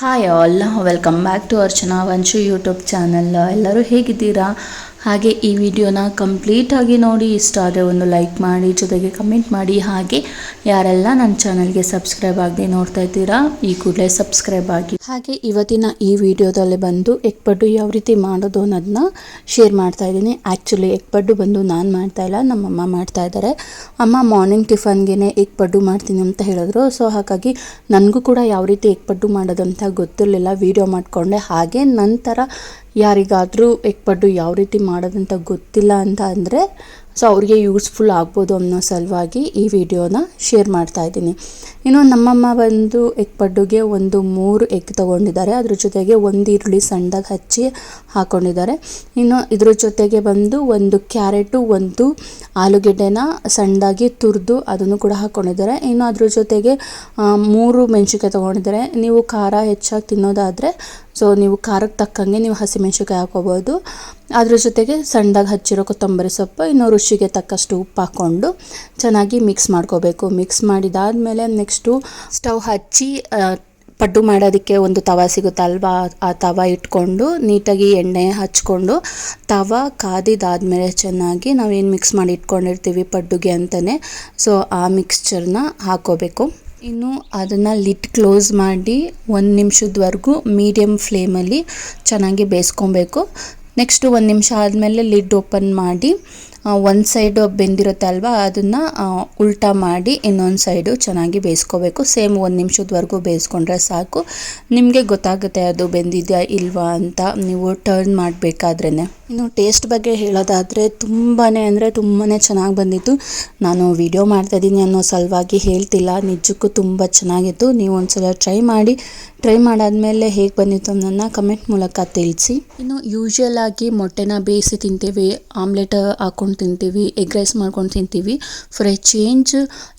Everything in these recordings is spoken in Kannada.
Hi all, welcome back to our Vanshu YouTube channel. ಎಲ್ಲರೂ ಹೇಗಿದ್ದೀರಾ? ಹಾಗೆ ಈ ವಿಡಿಯೋನ ಕಂಪ್ಲೀಟಾಗಿ ನೋಡಿ, ಇಷ್ಟ ಆದರೆ ಒಂದು ಲೈಕ್ ಮಾಡಿ, ಜೊತೆಗೆ ಕಮೆಂಟ್ ಮಾಡಿ. ಹಾಗೆ ಯಾರೆಲ್ಲ ನನ್ನ ಚಾನಲ್ಗೆ ಸಬ್ಸ್ಕ್ರೈಬ್ ಆಗದೆ ನೋಡ್ತಾ ಇದ್ದೀರಾ, ಈ ಕೂಡಲೇ ಸಬ್ಸ್ಕ್ರೈಬ್ ಆಗಿ. ಹಾಗೆ ಇವತ್ತಿನ ಈ ವಿಡಿಯೋದಲ್ಲಿ ಬಂದು ಎಗ್ ಪಡ್ಡು ಯಾವ ರೀತಿ ಮಾಡೋದು ಅನ್ನೋದನ್ನ ಶೇರ್ ಮಾಡ್ತಾ ಇದ್ದೀನಿ. ಆ್ಯಕ್ಚುಲಿ ಎಗ್ ಪಡ್ಡು ಬಂದು ನಾನು ಮಾಡ್ತಾ ಇಲ್ಲ, ನಮ್ಮಮ್ಮ ಮಾಡ್ತಾ ಇದ್ದಾರೆ. ಅಮ್ಮ ಮಾರ್ನಿಂಗ್ ಟಿಫನ್ಗೆ ಎಗ್ ಪಡ್ಡು ಮಾಡ್ತೀನಿ ಅಂತ ಹೇಳಿದ್ರು. ಸೊ ಹಾಗಾಗಿ ನನಗೂ ಕೂಡ ಯಾವ ರೀತಿ ಎಗ್ ಪಡ್ಡು ಮಾಡೋದು ಅಂತ ಗೊತ್ತಿರಲಿಲ್ಲ. ವಿಡಿಯೋ ಮಾಡಿಕೊಂಡೆ. ಹಾಗೆ ನಂತರ ಯಾರಿಗಾದರೂ ಎಗ್ ಪಡ್ಡು ಯಾವ ರೀತಿ ಮಾಡೋದಂತ ಗೊತ್ತಿಲ್ಲ ಅಂತ ಅಂದರೆ ಸೊ ಅವ್ರಿಗೆ ಯೂಸ್ಫುಲ್ ಆಗ್ಬೋದು ಅನ್ನೋ ಸಲುವಾಗಿ ಈ ವಿಡಿಯೋನ ಶೇರ್ ಮಾಡ್ತಾ ಇದ್ದೀನಿ. ಇನ್ನು ನಮ್ಮಮ್ಮ ಬಂದು ಎಗ್ ಪಡ್ಡುಗೆ ಒಂದು 3 ಎಗ್ ತೊಗೊಂಡಿದ್ದಾರೆ. ಅದ್ರ ಜೊತೆಗೆ ಒಂದು ಈರುಳ್ಳಿ ಸಣ್ಣದಾಗಿ ಹಚ್ಚಿ ಹಾಕ್ಕೊಂಡಿದ್ದಾರೆ. ಇನ್ನು ಇದ್ರ ಜೊತೆಗೆ ಬಂದು ಒಂದು ಕ್ಯಾರೆಟು, ಒಂದು ಆಲೂಗೆಡ್ಡೆನ ಸಣ್ಣದಾಗಿ ತುರಿದು ಅದನ್ನು ಕೂಡ ಹಾಕ್ಕೊಂಡಿದ್ದಾರೆ. ಇನ್ನು ಅದ್ರ ಜೊತೆಗೆ 3 ಮೆಣಸಿನ್ಕಾಯಿ ತೊಗೊಂಡಿದ್ದಾರೆ. ನೀವು ಖಾರ ಹೆಚ್ಚಾಗಿ ತಿನ್ನೋದಾದರೆ ಸೊ ನೀವು ಖಾರಕ್ಕೆ ತಕ್ಕಂಗೆ ನೀವು ಹಸಿಮೆಣಸಿನ್ಕಾಯಿ ಹಾಕೋಬೋದು. ಅದ್ರ ಜೊತೆಗೆ ಸಣ್ಣದಾಗಿ ಹಚ್ಚಿರೋ ಕೊತ್ತಂಬರಿ ಸೊಪ್ಪು, ಇನ್ನು ರುಚಿಗೆ ತಕ್ಕಷ್ಟು ಉಪ್ಪು ಹಾಕ್ಕೊಂಡು ಚೆನ್ನಾಗಿ ಮಿಕ್ಸ್ ಮಾಡ್ಕೋಬೇಕು. ಮಿಕ್ಸ್ ಮಾಡಿದಾದಮೇಲೆ ನೆಕ್ಸ್ಟು ಸ್ಟವ್ ಹಚ್ಚಿ ಪಡ್ಡು ಮಾಡೋದಕ್ಕೆ ಒಂದು ತವ ಸಿಗುತ್ತಲ್ವಾ, ಆ ತವ ಇಟ್ಕೊಂಡು ನೀಟಾಗಿ ಎಣ್ಣೆ ಹಚ್ಕೊಂಡು ತವ ಕಾದಿದ್ದಾದಮೇಲೆ ಚೆನ್ನಾಗಿ ನಾವೇನು ಮಿಕ್ಸ್ ಮಾಡಿ ಇಟ್ಕೊಂಡಿರ್ತೀವಿ ಪಡ್ಡುಗೆ ಅಂತಲೇ, ಸೊ ಆ ಮಿಕ್ಸ್ಚರ್ನ ಹಾಕೋಬೇಕು. ಇನ್ನು ಅದನ್ನು ಲಿಡ್ ಕ್ಲೋಸ್ ಮಾಡಿ 1 ನಿಮಿಷದವರೆಗೂ ಮೀಡಿಯಮ್ ಫ್ಲೇಮಲ್ಲಿ ಚೆನ್ನಾಗಿ ಬೇಯಿಸ್ಕೊಬೇಕು. ನೆಕ್ಸ್ಟು 1 ನಿಮಿಷ ಆದಮೇಲೆ ಲಿಡ್ ಓಪನ್ ಮಾಡಿ ಒಂದು ಸೈಡು ಬೆಂದಿರುತ್ತೆ ಅಲ್ವಾ, ಅದನ್ನು ಉಲ್ಟಾ ಮಾಡಿ ಇನ್ನೊಂದು ಸೈಡು ಚೆನ್ನಾಗಿ ಬೇಯಿಸ್ಕೋಬೇಕು. ಸೇಮ್ 1 ನಿಮಿಷದವರೆಗೂ ಬೇಯಿಸ್ಕೊಂಡ್ರೆ ಸಾಕು. ನಿಮಗೆ ಗೊತ್ತಾಗುತ್ತೆ ಅದು ಬೆಂದಿದೆಯಾ ಇಲ್ವಾ ಅಂತ ನೀವು ಟರ್ನ್ ಮಾಡಬೇಕಾದ್ರೇ. ಇನ್ನು ಟೇಸ್ಟ್ ಬಗ್ಗೆ ಹೇಳೋದಾದರೆ ತುಂಬಾ ಚೆನ್ನಾಗಿ ಬಂದಿತ್ತು. ನಾನು ವಿಡಿಯೋ ಮಾಡ್ತಾಯಿದ್ದೀನಿ ಅನ್ನೋ ಸಲುವಾಗಿ ಹೇಳ್ತಿಲ್ಲ, ನಿಜಕ್ಕೂ ತುಂಬ ಚೆನ್ನಾಗಿತ್ತು. ನೀವು ಒಂದ್ಸಲ ಟ್ರೈ ಮಾಡಾದ್ಮೇಲೆ ಹೇಗೆ ಬಂದಿತ್ತು ಅನ್ನೋದನ್ನ ಕಮೆಂಟ್ ಮೂಲಕ ತಿಳಿಸಿ. ಇನ್ನು ಯೂಶ್ವಲ್ ಆಗಿ ಮೊಟ್ಟೆನ ಬೇಯಿಸಿ ತಿಂತೀವಿ, ಆಮ್ಲೆಟ್ ಹಾಕ್ಕೊಂಡು ತಿಂತೀವಿ, ಎಗ್ ರೈಸ್ ಮಾಡ್ಕೊಂಡು ತಿಂತೀವಿ. ಫಾರ್ ಎ ಚೇಂಜ್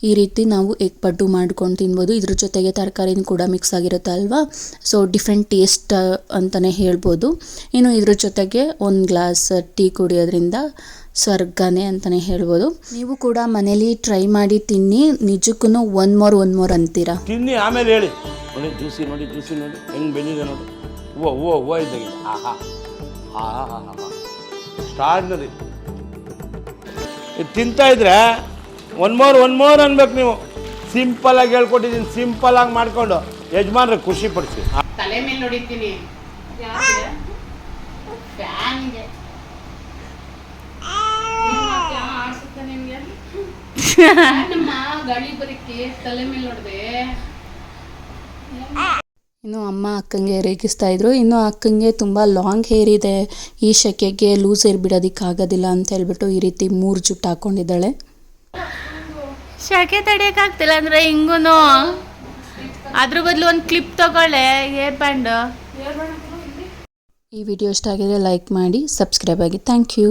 ಈ ರೀತಿ ನಾವು ಎಗ್ ಪಡ್ಡು ಮಾಡ್ಕೊಂಡು ತಿನ್ಬೋದು. ಇದ್ರ ಜೊತೆಗೆ ತರಕಾರಿನೂ ಕೂಡ ಮಿಕ್ಸ್ ಆಗಿರುತ್ತೆ ಅಲ್ವಾ, ಸೊ ಡಿಫ್ರೆಂಟ್ ಟೇಸ್ಟ್ ಅಂತಲೇ ಹೇಳ್ಬೋದು. ಇನ್ನು ಇದ್ರ ಜೊತೆಗೆ 1 ಗ್ಲಾಸ್ ಟೀ ಕುಡಿಯೋದ್ರಿಂದ ಸ್ವರ್ಗನೇ ಅಂತಲೇ ಹೇಳ್ಬೋದು. ನೀವು ಕೂಡ ಮನೇಲಿ ಟ್ರೈ ಮಾಡಿ ತಿನ್ನಿ, ನಿಜಕ್ಕೂ ಒನ್ ಮೋರ್ ಅಂತೀರಾ. ತಿನ್ನಿ ಆಮೇಲೆ ಹೇಳಿ. ನೋಡಿ ಜ್ಯೂಸಿ ನೋಡಿ ಹೆಂಗೆ ಬೆಂದಿದೆ ನೋಡಿ. ಹೂವು ಇದ್ದಾಗ ಸ್ಟಾರ್ನರಿ ಇದು ತಿಂತಾ ಇದ್ರೆ ಒನ್ ಮೋರ್ ಅನ್ಬೇಕು. ನೀವು ಸಿಂಪಲಾಗಿ ಹೇಳ್ಕೊಟ್ಟಿದ್ದೀನಿ, ಸಿಂಪಲಾಗಿ ಮಾಡಿಕೊಂಡು ಯಜಮಾನ್ರೆ ಖುಷಿ ಪಡಿಸಿ. ತಲೆ ಮೇಲೆ ನೋಡಿದ್ದೀನಿ ಫ್ಯಾನ್ಗೆ ಗಾಳಿ ಬರಕ್ಕೆ ತಲೆ ಮೇಲೆ ನೋಡಿದೆ. ಇನ್ನು ಅಮ್ಮ ಅಕ್ಕಂಗೆ ರೇಗಿಸ್ತಾ ಇದ್ರು. ಇನ್ನು ಅಕ್ಕಂಗೆ ತುಂಬ ಲಾಂಗ್ ಹೇರ್ ಇದೆ, ಈ ಶೆಕೆಗೆ ಲೂಸ್ ಹೇರ್ ಬಿಡೋದಕ್ಕಾಗೋದಿಲ್ಲ ಅಂತ ಹೇಳ್ಬಿಟ್ಟು ಈ ರೀತಿ 3 ಜುಟ್ಟು ಹಾಕ್ಕೊಂಡಿದ್ದಾಳೆ. ಶೆಕೆ ತಡೆಯೋಕ್ಕಾಗ್ತಿಲ್ಲ ಅಂದರೆ ಹಿಂಗೂ ಅದ್ರ ಬದಲು ಒಂದು ಕ್ಲಿಪ್ ತಗೊಳ್ಳೆ, ಹೇರ್ ಬ್ಯಾಂಡ್. ಈ ವಿಡಿಯೋ ಇಷ್ಟ ಆಗಿದ್ರೆ ಲೈಕ್ ಮಾಡಿ, ಸಬ್ಸ್ಕ್ರೈಬ್ ಆಗಿ. Thank you.